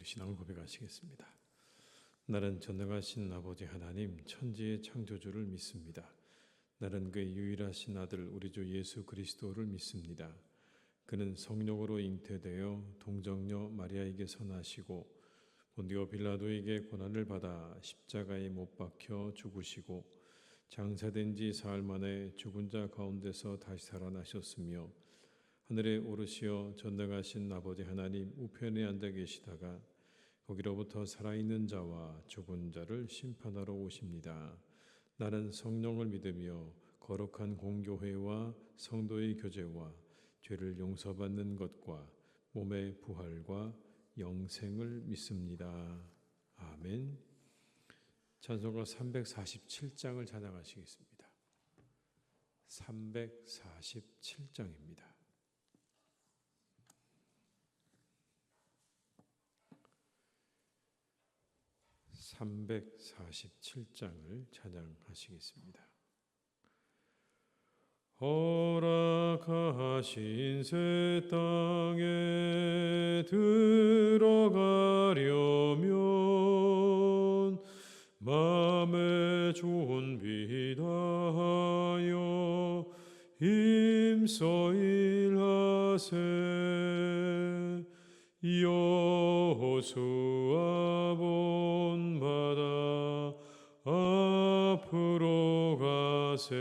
우리 신앙을 고백하시겠습니다. 나는 전능하신 아버지 하나님 천지의 창조주를 믿습니다. 나는 그의 유일하신 아들 우리 주 예수 그리스도를 믿습니다. 그는 성령으로 잉태되어 동정녀 마리아에게서 나시고 본디오 빌라도에게 고난을 받아 십자가에 못 박혀 죽으시고 장사된 지 사흘 만에 죽은 자 가운데서 다시 살아나셨으며 하늘에 오르시어 전능하신 아버지 하나님 우편에 앉아 계시다가 거기로부터 살아있는 자와 죽은 자를 심판하러 오십니다. 나는 성령을 믿으며 거룩한 공교회와 성도의 교제와 죄를 용서받는 것과 몸의 부활과 영생을 믿습니다. 아멘. 찬송가 347장을 찬양하시겠습니다. 347장입니다. 347장을 찬양하시겠습니다. 허락하신 새 땅에 들어가려면 마음의 준비 다하여 힘써 일하세. 여호수아 본받아 앞으로 가세.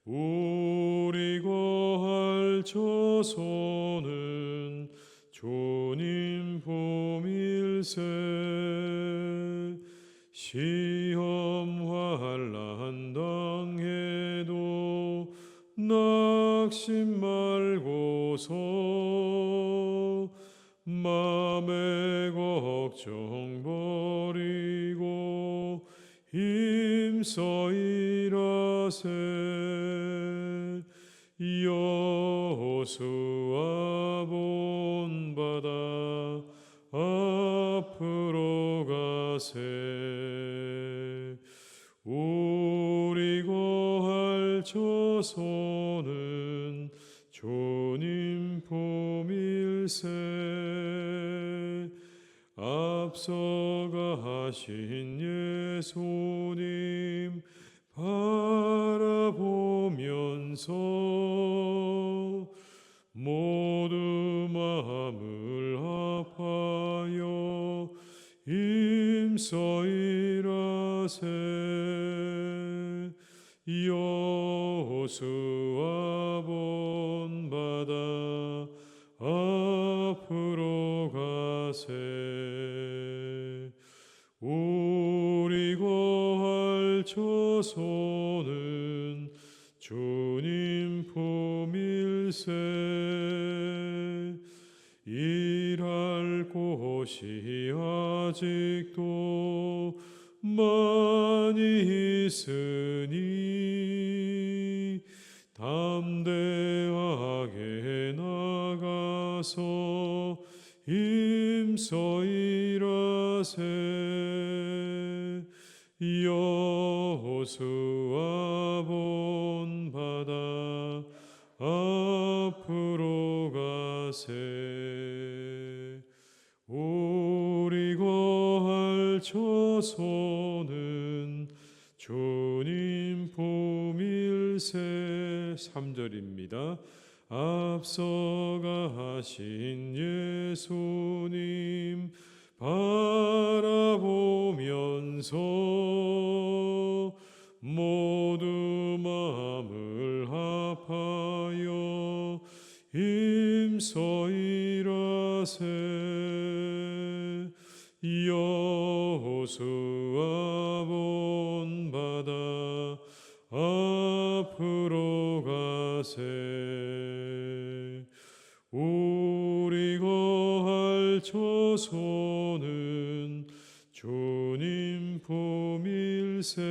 우리 거할 처소는 주님 품일세. 시험 환난 당해도 낙심 말고서 맘의 걱정 버리고 힘써 일하세. 여호수아 본받아 앞으로 가세. 우리 거할 처소는 주님 품일세. 앞서가신 예수님 바라보면서 모두 마음을 합하여 힘써 일하세. 여호수아 본받아 앞으로 가세. 우리 거할 처소는 주님 품일세. 일할 곳이 아직도 많이 있으니 담대하게 나가서 힘써 일하세. 여호수아 본받아 앞으로 가세. 우리 거할 처소는 주님 품일세. 3절입니다. 앞서가신 예수님 바라보면서 모두 마음을 합하여 힘써 일하세. 여호수아 본받아 앞으로 가세. 우리 거할 처소는 주님 품일세.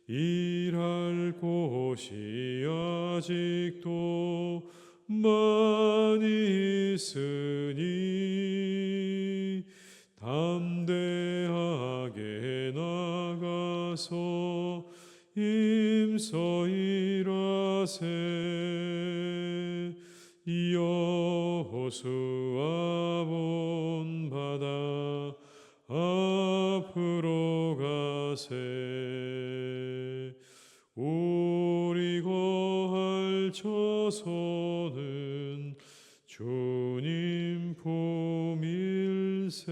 일할 곳이 아직도 많이 있으니 담대하게 나가서 힘써 일하세. 호수와 본바다 앞으로 가세. 우리 거할 처소는 주님 품일세.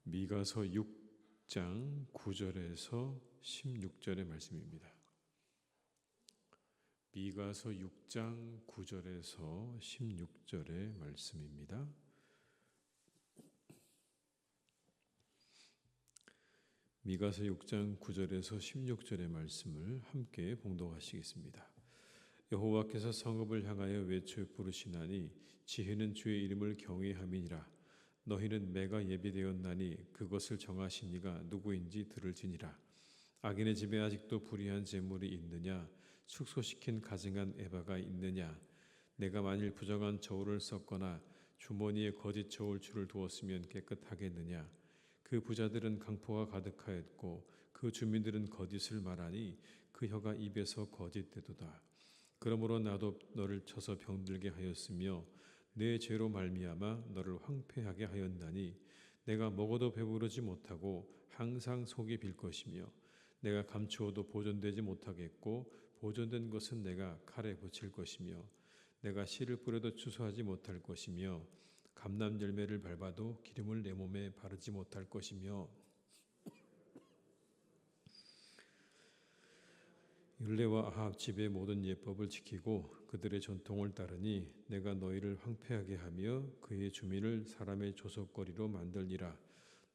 미가서 6장 9절에서 16절의 말씀입니다. 미가서 6장 9절에서 16절의 말씀입니다. 미가서 6장 9절에서 16절의 말씀을 함께 봉독하시겠습니다. 여호와께서 성읍을 향하여 외쳐 부르시나니 지혜는 주의 이름을 경외함이니라. 너희는 매가 예비되었나니 그것을 정하신 이가 누구인지 들을지니라. 악인의 집에 아직도 불의한 재물이 있느냐? 축소시킨 가증한 에바가 있느냐? 내가 만일 부정한 저울을 썼거나 주머니에 거짓 저울추를 두었으면 깨끗하겠느냐? 그 부자들은 강포가 가득하였고 그 주민들은 거짓을 말하니 그 혀가 입에서 거짓되도다. 그러므로 나도 너를 쳐서 병들게 하였으며 내 죄로 말미암아 너를 황폐하게 하였나니 내가 먹어도 배부르지 못하고 항상 속이 빌 것이며 내가 감추어도 보존되지 못하겠고 보존된 것은 내가 칼에 붙일 것이며 내가 씨를 뿌려도 추수하지 못할 것이며 감람 열매를 밟아도 기름을 내 몸에 바르지 못할 것이며 율례와 아합 집의 모든 예법을 지키고 그들의 전통을 따르니 내가 너희를 황폐하게 하며 그의 주민을 사람의 조속거리로 만들리라.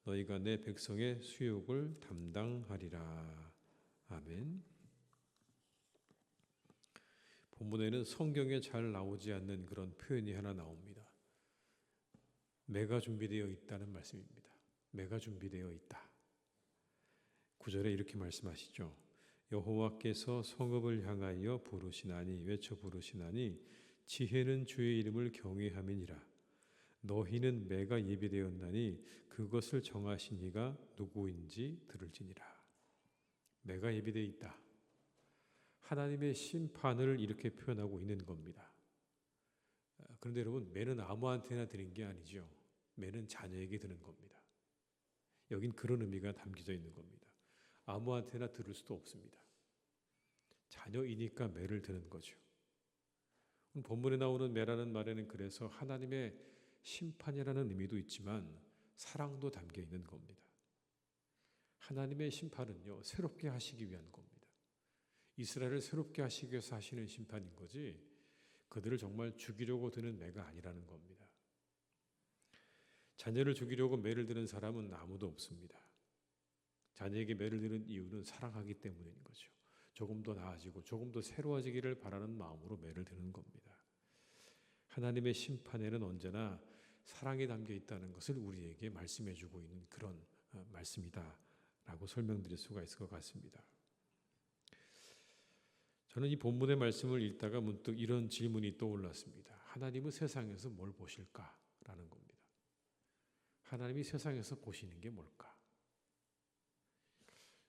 너희가 내 백성의 수욕을 담당하리라. 아멘. 본문에는 성경에 잘 나오지 않는 그런 표현이 하나 나옵니다. 매가 준비되어 있다는 말씀입니다. 매가 준비되어 있다. 9절에 이렇게 말씀하시죠. 여호와께서 성읍을 향하여 부르시나니 외쳐 부르시나니 지혜는 주의 이름을 경외함이니라. 너희는 매가 예비되었나니 그것을 정하신 이가 누구인지 들을지니라. 매가 예비되어 있다. 하나님의 심판을 이렇게 표현하고 있는 겁니다. 그런데 여러분, 매는 아무한테나 드린 게 아니죠. 매는 자녀에게 드는 겁니다. 여긴 그런 의미가 담겨져 있는 겁니다. 아무한테나 들을 수도 없습니다. 자녀이니까 매를 드는 거죠. 본문에 나오는 매라는 말에는 그래서 하나님의 심판이라는 의미도 있지만 사랑도 담겨 있는 겁니다. 하나님의 심판은요, 새롭게 하시기 위한 겁니다. 이스라엘을 새롭게 하시기 위해서 하시는 심판인 거지 그들을 정말 죽이려고 드는 매가 아니라는 겁니다. 자녀를 죽이려고 매를 드는 사람은 아무도 없습니다. 자녀에게 매를 드는 이유는 사랑하기 때문인 거죠. 조금 더 나아지고 조금 더 새로워지기를 바라는 마음으로 매를 드는 겁니다. 하나님의 심판에는 언제나 사랑이 담겨 있다는 것을 우리에게 말씀해 주고 있는 그런 말씀이다라고 설명드릴 수가 있을 것 같습니다. 저는 이 본문의 말씀을 읽다가 문득 이런 질문이 떠올랐습니다. 하나님은 세상에서 뭘 보실까라는 겁니다. 하나님이 세상에서 보시는 게 뭘까?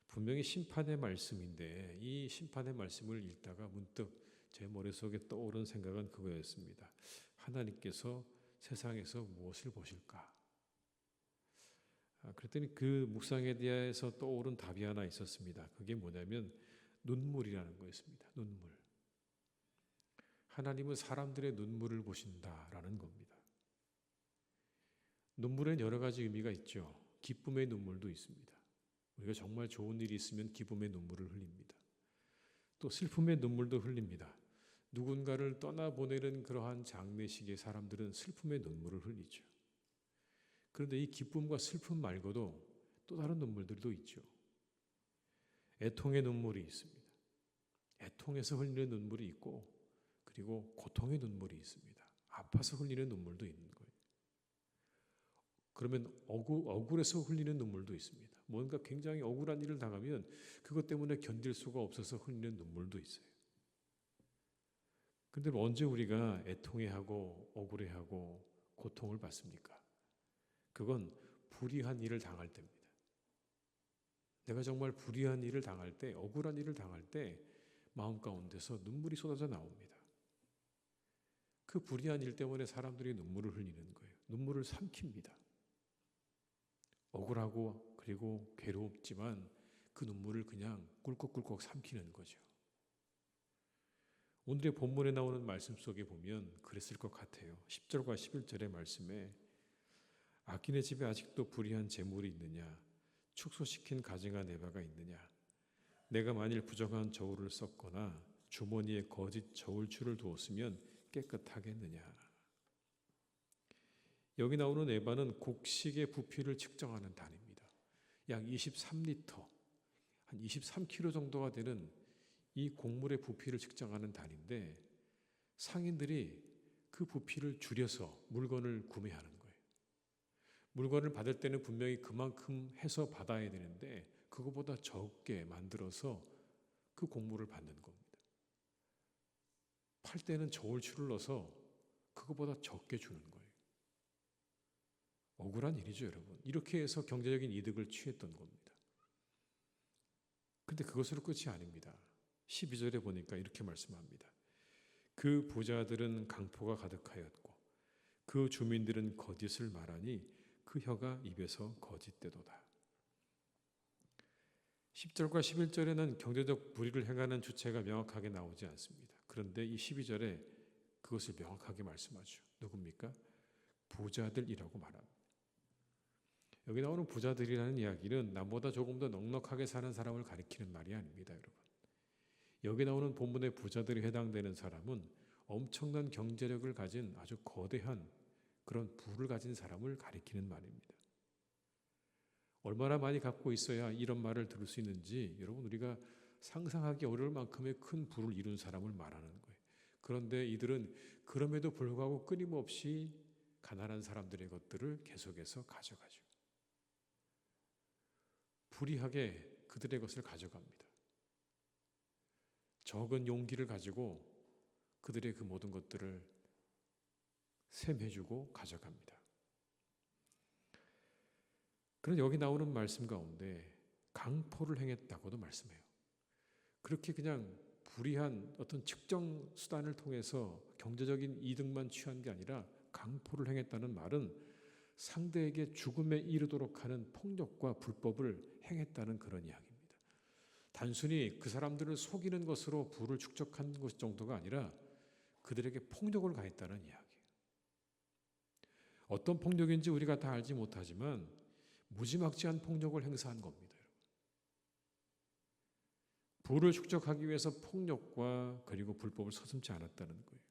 분명히 심판의 말씀인데 이 심판의 말씀을 읽다가 문득 제 머릿속에 떠오른 생각은 그거였습니다. 하나님께서 세상에서 무엇을 보실까? 그랬더니 그 묵상에 대해서 떠오른 답이 하나 있었습니다. 그게 뭐냐면 눈물이라는 거였습니다. 눈물. 하나님은 사람들의 눈물을 보신다라는 겁니다. 눈물엔 여러 가지 의미가 있죠. 기쁨의 눈물도 있습니다. 우리가 정말 좋은 일이 있으면 기쁨의 눈물을 흘립니다. 또 슬픔의 눈물도 흘립니다. 누군가를 떠나보내는 그러한 장례식에 사람들은 슬픔의 눈물을 흘리죠. 그런데 이 기쁨과 슬픔 말고도 또 다른 눈물들도 있죠. 애통의 눈물이 있습니다. 애통에서 흘리는 눈물이 있고 그리고 고통의 눈물이 있습니다. 아파서 흘리는 눈물도 있는 거예요. 그러면 억울해서 흘리는 눈물도 있습니다. 뭔가 굉장히 억울한 일을 당하면 그것 때문에 견딜 수가 없어서 흘리는 눈물도 있어요. 그런데 언제 우리가 애통해하고 억울해하고 고통을 받습니까? 그건 불의한 일을 당할 때입니다. 내가 정말 불의한 일을 당할 때, 억울한 일을 당할 때 마음 가운데서 눈물이 쏟아져 나옵니다. 그 불의한 일 때문에 사람들이 눈물을 흘리는 거예요. 눈물을 삼킵니다. 억울하고 그리고 괴롭지만 그 눈물을 그냥 꿀꺽꿀꺽 삼키는 거죠. 오늘의 본문에 나오는 말씀 속에 보면 그랬을 것 같아요. 10절과 11절의 말씀에 악인의 집에 아직도 불의한 재물이 있느냐? 축소시킨 가증한 에바가 있느냐? 내가 만일 부정한 저울을 썼거나 주머니에 거짓 저울추를 두었으면 깨끗하겠느냐? 여기 나오는 에바는 곡식의 부피를 측정하는 단위입니다. 약 23리터, 한 23kg 정도가 되는 이 곡물의 부피를 측정하는 단위인데 상인들이 그 부피를 줄여서 물건을 구매하는 거예요. 물건을 받을 때는 분명히 그만큼 해서 받아야 되는데 그거보다 적게 만들어서 그 곡물을 받는 겁니다. 팔 때는 저울추를 넣어서 그거보다 적게 주는 거예요. 억울한 일이죠, 여러분. 이렇게 해서 경제적인 이득을 취했던 겁니다. 근데 그것으로 끝이 아닙니다. 12절에 보니까 이렇게 말씀합니다. 그 부자들은 강포가 가득하였고 그 주민들은 거짓을 말하니 그 혀가 입에서 거짓되도다. 10절과 11절에는 경제적 불의를 행하는 주체가 명확하게 나오지 않습니다. 그런데 이 12절에 그것을 명확하게 말씀하죠. 누굽니까? 부자들이라고 말합니다. 여기 나오는 부자들이라는 이야기는 남보다 조금 더 넉넉하게 사는 사람을 가리키는 말이 아닙니다, 여러분. 여기 나오는 본문의 부자들이 해당되는 사람은 엄청난 경제력을 가진 아주 거대한 그런 부를 가진 사람을 가리키는 말입니다. 얼마나 많이 갖고 있어야 이런 말을 들을 수 있는지 여러분 우리가 상상하기 어려울 만큼의 큰 부를 이룬 사람을 말하는 거예요. 그런데 이들은 그럼에도 불구하고 끊임없이 가난한 사람들의 것들을 계속해서 가져가죠. 불의하게 그들의 것을 가져갑니다. 적은 용기를 가지고 그들의 그 모든 것들을 셈해주고 가져갑니다. 그런데 여기 나오는 말씀 가운데 강포를 행했다고도 말씀해요. 그렇게 그냥 불의한 어떤 측정 수단을 통해서 경제적인 이득만 취한 게 아니라 강포를 행했다는 말은 상대에게 죽음에 이르도록 하는 폭력과 불법을 행했다는 그런 이야기입니다. 단순히 그 사람들을 속이는 것으로 부를 축적한 것 정도가 아니라 그들에게 폭력을 가했다는 이야기예요. 어떤 폭력인지 우리가 다 알지 못하지만 무지막지한 폭력을 행사한 겁니다. 부를 축적하기 위해서 폭력과 그리고 불법을 서슴지 않았다는 거예요.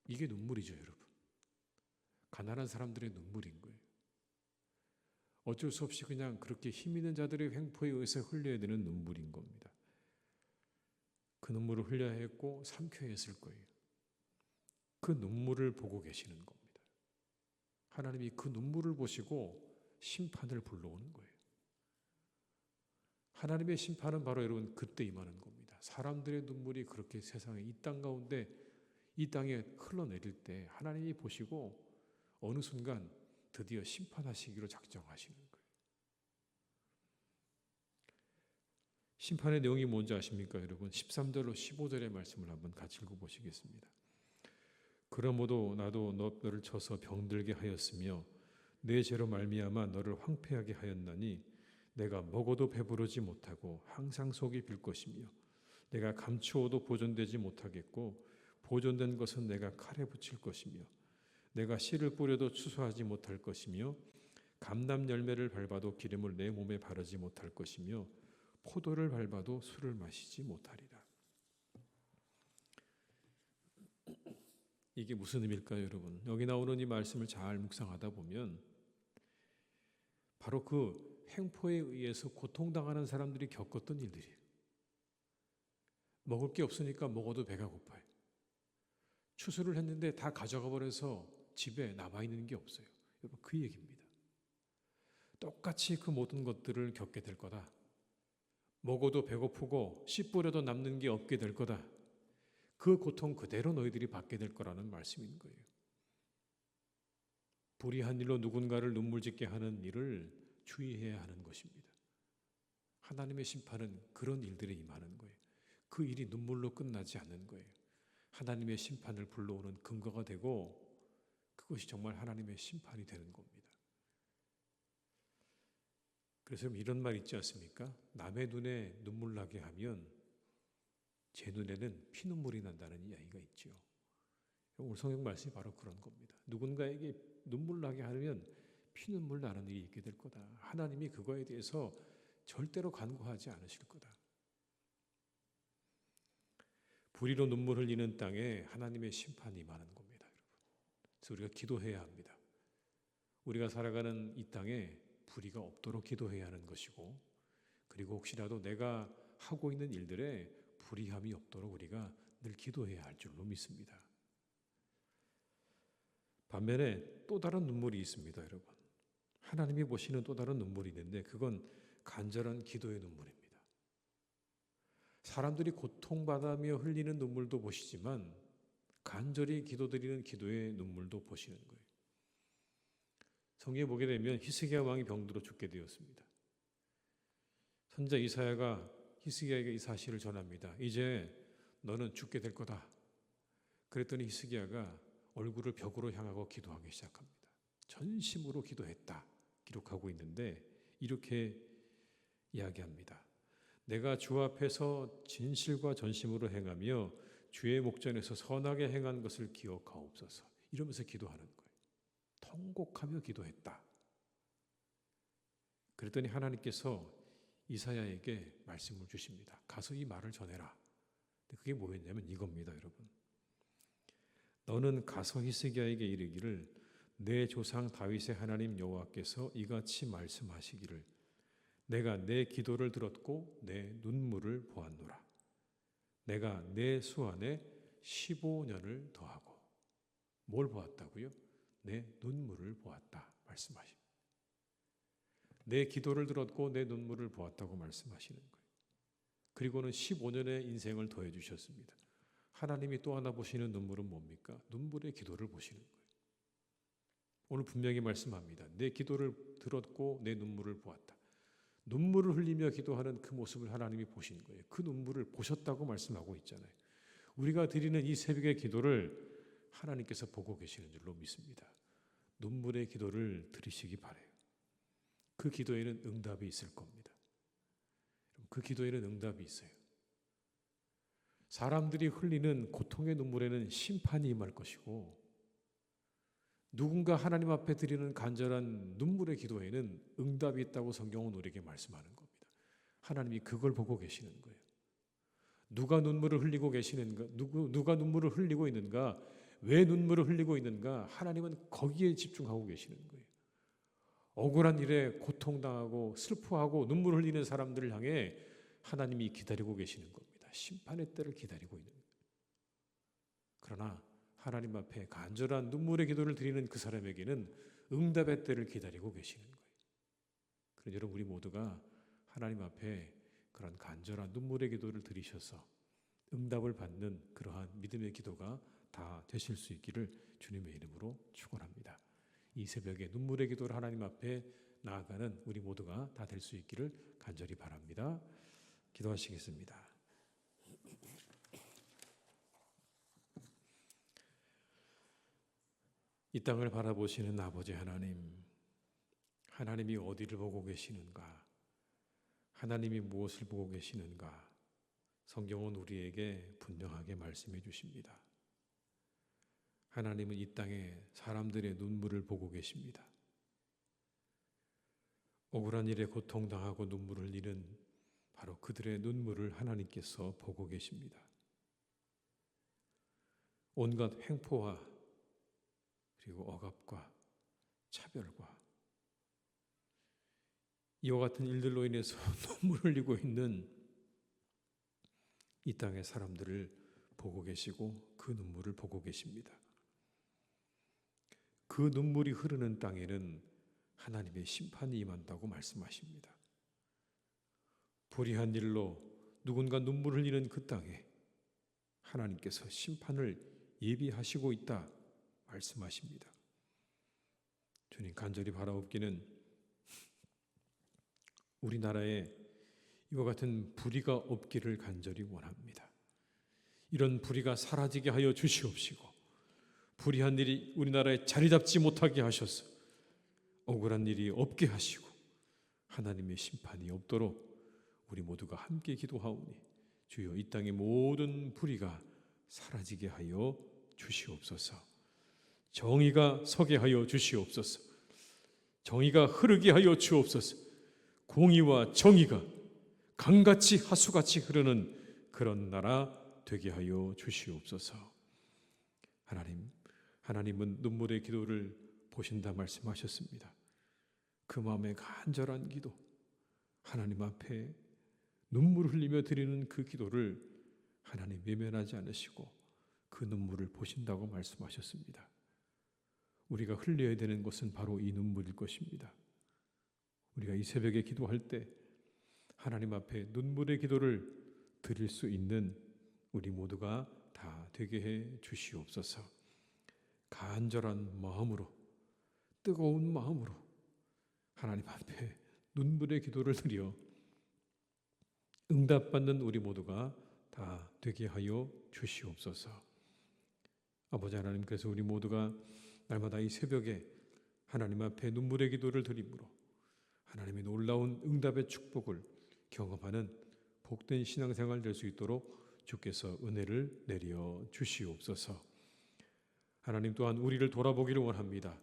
이게 눈물이죠, 여러분. 가난한 사람들의 눈물인 거예요. 어쩔 수 없이 그냥 그렇게 힘 있는 자들의 횡포에 의해서 흘려야 되는 눈물인 겁니다. 그 눈물을 흘려야 했고 삼켜야 했을 거예요. 그 눈물을 보고 계시는 겁니다. 하나님이 그 눈물을 보시고 심판을 불러오는 거예요. 하나님의 심판은 바로 여러분 그때 임하는 겁니다. 사람들의 눈물이 그렇게 세상에 이 땅 가운데 이 땅에 흘러내릴 때 하나님이 보시고 어느 순간 드디어 심판하시기로 작정하시는 거예요. 심판의 내용이 뭔지 아십니까, 여러분? 13절로 15절의 말씀을 한번 같이 읽어보시겠습니다. 그러므로 나도 너를 쳐서 병들게 하였으며 내 죄로 말미암아 너를 황폐하게 하였나니 내가 먹어도 배부르지 못하고 항상 속이 빌 것이며 내가 감추어도 보존되지 못하겠고 보존된 것은 내가 칼에 붙일 것이며 내가 씨를 뿌려도 추수하지 못할 것이며 감람 열매를 밟아도 기름을 내 몸에 바르지 못할 것이며 포도를 밟아도 술을 마시지 못하리라. 이게 무슨 의미일까요, 여러분? 여기 나오는 이 말씀을 잘 묵상하다 보면 바로 그 횡포에 의해서 고통당하는 사람들이 겪었던 일들이에요. 먹을 게 없으니까 먹어도 배가 고파요. 추수를 했는데 다 가져가 버려서 집에 남아있는 게 없어요. 여러분 그 얘기입니다. 똑같이 그 모든 것들을 겪게 될 거다. 먹어도 배고프고 씨 뿌려도 남는 게 없게 될 거다. 그 고통 그대로 너희들이 받게 될 거라는 말씀인 거예요. 불의한 일로 누군가를 눈물 짓게 하는 일을 주의해야 하는 것입니다. 하나님의 심판은 그런 일들에 임하는 거예요. 그 일이 눈물로 끝나지 않는 거예요. 하나님의 심판을 불러오는 근거가 되고 그것이 정말 하나님의 심판이 되는 겁니다. 그래서 이런 말 있지 않습니까? 남의 눈에 눈물 나게 하면 제 눈에는 피눈물이 난다는 이야기가 있죠. 오늘 성경 말씀이 바로 그런 겁니다. 누군가에게 눈물 나게 하면 피눈물 나는 일이 있게 될 거다. 하나님이 그거에 대해서 절대로 간구하지 않으실 거다. 불의로 눈물 흘리는 땅에 하나님의 심판이 임하는 겁니다, 여러분. 그래서 우리가 기도해야 합니다. 우리가 살아가는 이 땅에 불의가 없도록 기도해야 하는 것이고, 그리고 혹시라도 내가 하고 있는 일들에 불의함이 없도록 우리가 늘 기도해야 할 줄로 믿습니다. 반면에 또 다른 눈물이 있습니다, 여러분. 하나님이 보시는 또 다른 눈물이 있는데 그건 간절한 기도의 눈물입니다. 사람들이 고통받으며 흘리는 눈물도 보시지만 간절히 기도드리는 기도의 눈물도 보시는 거예요. 성경에 보게 되면 히스기야 왕이 병들어 죽게 되었습니다. 선지자 이사야가 히스기야에게 이 사실을 전합니다. 이제 너는 죽게 될 거다. 그랬더니 히스기야가 얼굴을 벽으로 향하고 기도하기 시작합니다. 전심으로 기도했다. 기록하고 있는데 이렇게 이야기합니다. 내가 주 앞에서 진실과 전심으로 행하며 주의 목전에서 선하게 행한 것을 기억하옵소서. 이러면서 기도하는 거예요. 통곡하며 기도했다. 그랬더니 하나님께서 이사야에게 말씀을 주십니다. 가서 이 말을 전해라. 그게 뭐였냐면 이겁니다, 여러분. 너는 가서 히스기야에게 이르기를 내 조상 다윗의 하나님 여호와께서 이같이 말씀하시기를 내가 내 기도를 들었고 내 눈물을 보았노라. 내가 내 수 안에 15년을 더하고 뭘 보았다고요? 내 눈물을 보았다 말씀하십니다. 내 기도를 들었고 내 눈물을 보았다고 말씀하시는 거예요. 그리고는 15년의 인생을 더해 주셨습니다. 하나님이 또 하나 보시는 눈물은 뭡니까? 눈물의 기도를 보시는 거예요. 오늘 분명히 말씀합니다. 내 기도를 들었고 내 눈물을 보았다. 눈물을 흘리며 기도하는 그 모습을 하나님이 보신 거예요. 그 눈물을 보셨다고 말씀하고 있잖아요. 우리가 드리는 이 새벽의 기도를 하나님께서 보고 계시는 줄로 믿습니다. 눈물의 기도를 들으시기 바라요. 그 기도에는 응답이 있을 겁니다. 그 기도에는 응답이 있어요. 사람들이 흘리는 고통의 눈물에는 심판이 임할 것이고 누군가 하나님 앞에 드리는 간절한 눈물의 기도에는 응답이 있다고 성경은 우리에게 말씀하는 겁니다. 하나님이 그걸 보고 계시는 거예요. 누가 눈물을 흘리고 계시는가? 누가 눈물을 흘리고 있는가? 왜 눈물을 흘리고 있는가? 하나님은 거기에 집중하고 계시는 거예요. 억울한 일에 고통당하고 슬퍼하고 눈물 흘리는 사람들을 향해 하나님이 기다리고 계시는 겁니다. 심판의 때를 기다리고 있는 거예요. 그러나 하나님 앞에 간절한 눈물의 기도를 드리는 그 사람에게는 응답의 때를 기다리고 계시는 거예요. 그래서 여러분 우리 모두가 하나님 앞에 그런 간절한 눈물의 기도를 드리셔서 응답을 받는 그러한 믿음의 기도가 다 되실 수 있기를 주님의 이름으로 축원합니다. 이 새벽에 눈물의 기도를 하나님 앞에 나아가는 우리 모두가 다 될 수 있기를 간절히 바랍니다. 기도하시겠습니다. 이 땅을 바라보시는 아버지 하나님, 하나님이 어디를 보고 계시는가? 하나님이 무엇을 보고 계시는가? 성경은 우리에게 분명하게 말씀해 주십니다. 하나님은 이 땅에 사람들의 눈물을 보고 계십니다. 억울한 일에 고통당하고 눈물을 흘리는 바로 그들의 눈물을 하나님께서 보고 계십니다. 온갖 횡포와 그리고 억압과 차별과 이와 같은 일들로 인해서 눈물을 흘리고 있는 이 땅의 사람들을 보고 계시고 그 눈물을 보고 계십니다. 그 눈물이 흐르는 땅에는 하나님의 심판이 임한다고 말씀하십니다. 불의한 일로 누군가 눈물 흘리는 그 땅에 하나님께서 심판을 예비하시고 있다 말씀하십니다. 주님 간절히 바라옵기는 우리나라에 이와 같은 불의가 없기를 간절히 원합니다. 이런 불의가 사라지게 하여 주시옵시고, 불의한 일이 우리나라에 자리 잡지 못하게 하셔서 억울한 일이 없게 하시고 하나님의 심판이 없도록 우리 모두가 함께 기도하오니 주여 이 땅의 모든 불의가 사라지게 하여 주시옵소서. 정의가 서게 하여 주시옵소서. 정의가 흐르게 하여 주옵소서. 공의와 정의가 강같이 하수같이 흐르는 그런 나라 되게 하여 주시옵소서. 하나님은 눈물의 기도를 보신다 말씀하셨습니다. 그 마음의 간절한 기도, 하나님 앞에 눈물을 흘리며 드리는 그 기도를 하나님 외면하지 않으시고 그 눈물을 보신다고 말씀하셨습니다. 우리가 흘려야 되는 것은 바로 이 눈물일 것입니다. 우리가 이 새벽에 기도할 때 하나님 앞에 눈물의 기도를 드릴 수 있는 우리 모두가 다 되게 해 주시옵소서. 간절한 마음으로, 뜨거운 마음으로 하나님 앞에 눈물의 기도를 드려 응답받는 우리 모두가 다 되게 하여 주시옵소서. 아버지 하나님, 그래서 우리 모두가 날마다 이 새벽에 하나님 앞에 눈물의 기도를 드림으로 하나님의 놀라운 응답의 축복을 경험하는 복된 신앙생활 될 수 있도록 주께서 은혜를 내려 주시옵소서. 하나님 또한 우리를 돌아보기를 원합니다.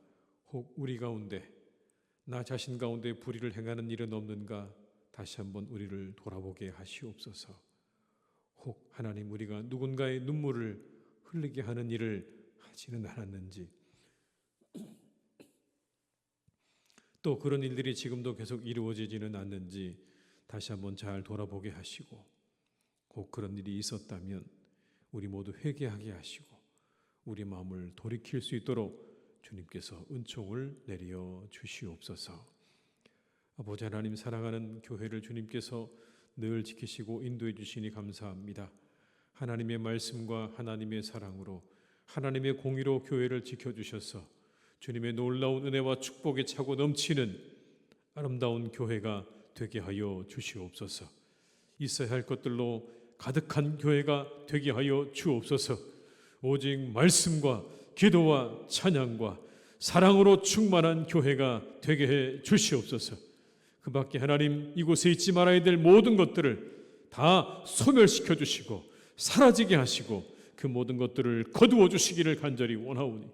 혹 우리 가운데, 나 자신 가운데 불의를 행하는 일은 없는가 다시 한번 우리를 돌아보게 하시옵소서. 혹 하나님, 우리가 누군가의 눈물을 흘리게 하는 일을 하지는 않았는지, 또 그런 일들이 지금도 계속 이루어지지는 않는지 다시 한번 잘 돌아보게 하시고, 혹 그런 일이 있었다면 우리 모두 회개하게 하시고 우리 마음을 돌이킬 수 있도록 주님께서 은총을 내려 주시옵소서. 아버지 하나님, 사랑하는 교회를 주님께서 늘 지키시고 인도해 주시니 감사합니다. 하나님의 말씀과 하나님의 사랑으로, 하나님의 공의로 교회를 지켜주셔서 주님의 놀라운 은혜와 축복에 차고 넘치는 아름다운 교회가 되게 하여 주시옵소서. 있어야 할 것들로 가득한 교회가 되게 하여 주옵소서. 오직 말씀과 기도와 찬양과 사랑으로 충만한 교회가 되게 해 주시옵소서. 그 밖에 하나님, 이곳에 있지 말아야 될 모든 것들을 다 소멸시켜 주시고 사라지게 하시고 그 모든 것들을 거두어 주시기를 간절히 원하오니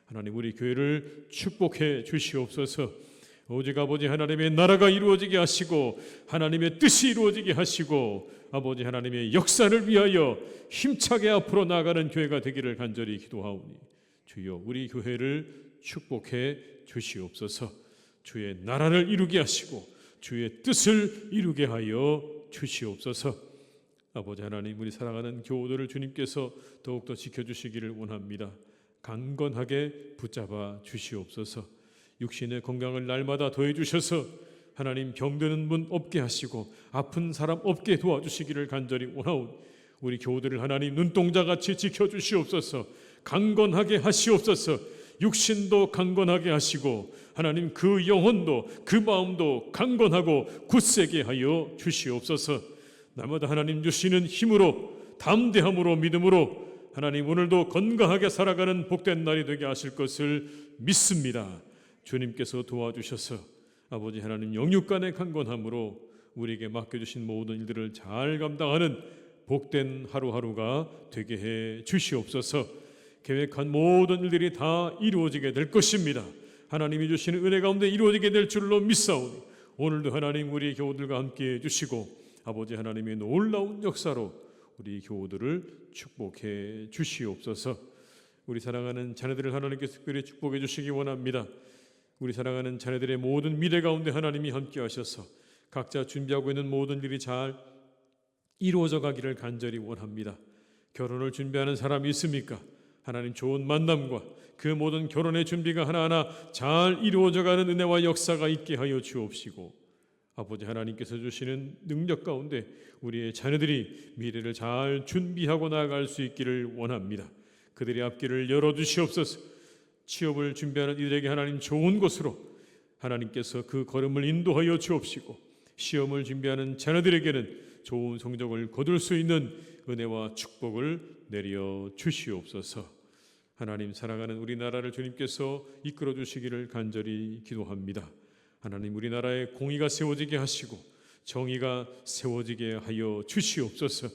하나님, 우리 교회를 축복해 주시옵소서. 오직 아버지 하나님의 나라가 이루어지게 하시고 하나님의 뜻이 이루어지게 하시고 아버지 하나님의 역사를 위하여 힘차게 앞으로 나아가는 교회가 되기를 간절히 기도하오니 주여, 우리 교회를 축복해 주시옵소서. 주의 나라를 이루게 하시고 주의 뜻을 이루게 하여 주시옵소서. 아버지 하나님, 우리 사랑하는 교우들을 주님께서 더욱더 지켜주시기를 원합니다. 강건하게 붙잡아 주시옵소서. 육신의 건강을 날마다 더해 주셔서 하나님, 병드는 분 없게 하시고 아픈 사람 없게 도와주시기를 간절히 원하오니 우리 교우들을 하나님 눈동자같이 지켜주시옵소서. 강건하게 하시옵소서. 육신도 강건하게 하시고 하나님, 그 영혼도 그 마음도 강건하고 굳세게 하여 주시옵소서. 날마다 하나님 주시는 힘으로, 담대함으로, 믿음으로 하나님 오늘도 건강하게 살아가는 복된 날이 되게 하실 것을 믿습니다. 주님께서 도와주셔서 아버지 하나님, 영육간의 강건함으로 우리에게 맡겨주신 모든 일들을 잘 감당하는 복된 하루하루가 되게 해 주시옵소서. 계획한 모든 일들이 다 이루어지게 될 것입니다. 하나님이 주시는 은혜 가운데 이루어지게 될 줄로 믿사오니 오늘도 하나님, 우리 교우들과 함께 해주시고 아버지 하나님의 놀라운 역사로 우리 교우들을 축복해 주시옵소서. 우리 사랑하는 자녀들을 하나님께서 특별히 축복해 주시기 원합니다. 우리 사랑하는 자녀들의 모든 미래 가운데 하나님이 함께 하셔서 각자 준비하고 있는 모든 일이 잘 이루어져 가기를 간절히 원합니다. 결혼을 준비하는 사람이 있습니까? 하나님, 좋은 만남과 그 모든 결혼의 준비가 하나하나 잘 이루어져 가는 은혜와 역사가 있게 하여 주옵시고 아버지 하나님께서 주시는 능력 가운데 우리의 자녀들이 미래를 잘 준비하고 나아갈 수 있기를 원합니다. 그들의 앞길을 열어주시옵소서. 취업을 준비하는 이들에게 하나님 좋은 곳으로 하나님께서 그 걸음을 인도하여 주옵시고 시험을 준비하는 자녀들에게는 좋은 성적을 거둘 수 있는 은혜와 축복을 내려 주시옵소서. 하나님, 사랑하는 우리나라를 주님께서 이끌어 주시기를 간절히 기도합니다. 하나님, 우리나라에 공의가 세워지게 하시고 정의가 세워지게 하여 주시옵소서.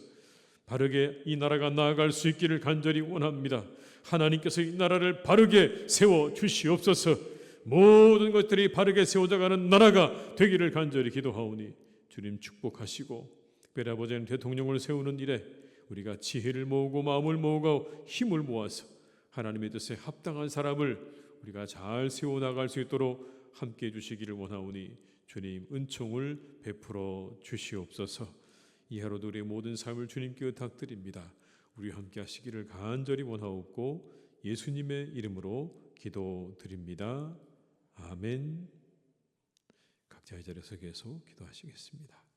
바르게 이 나라가 나아갈 수 있기를 간절히 원합니다. 하나님께서 이 나라를 바르게 세워 주시옵소서. 모든 것들이 바르게 세워져가는 나라가 되기를 간절히 기도하오니 주님 축복하시고, 특별히 아버지 하나님, 대통령을 세우는 일에 우리가 지혜를 모으고 마음을 모으고 힘을 모아서 하나님의 뜻에 합당한 사람을 우리가 잘 세워나갈 수 있도록 함께해 주시기를 원하오니 주님 은총을 베풀어 주시옵소서. 이 하루도 우리의 모든 삶을 주님께 의탁드립니다. 우리 함께 하시기를 간절히 원하옵고 예수님의 이름으로 기도드립니다. 아멘. 각자의 자리에서 계속 기도하시겠습니다.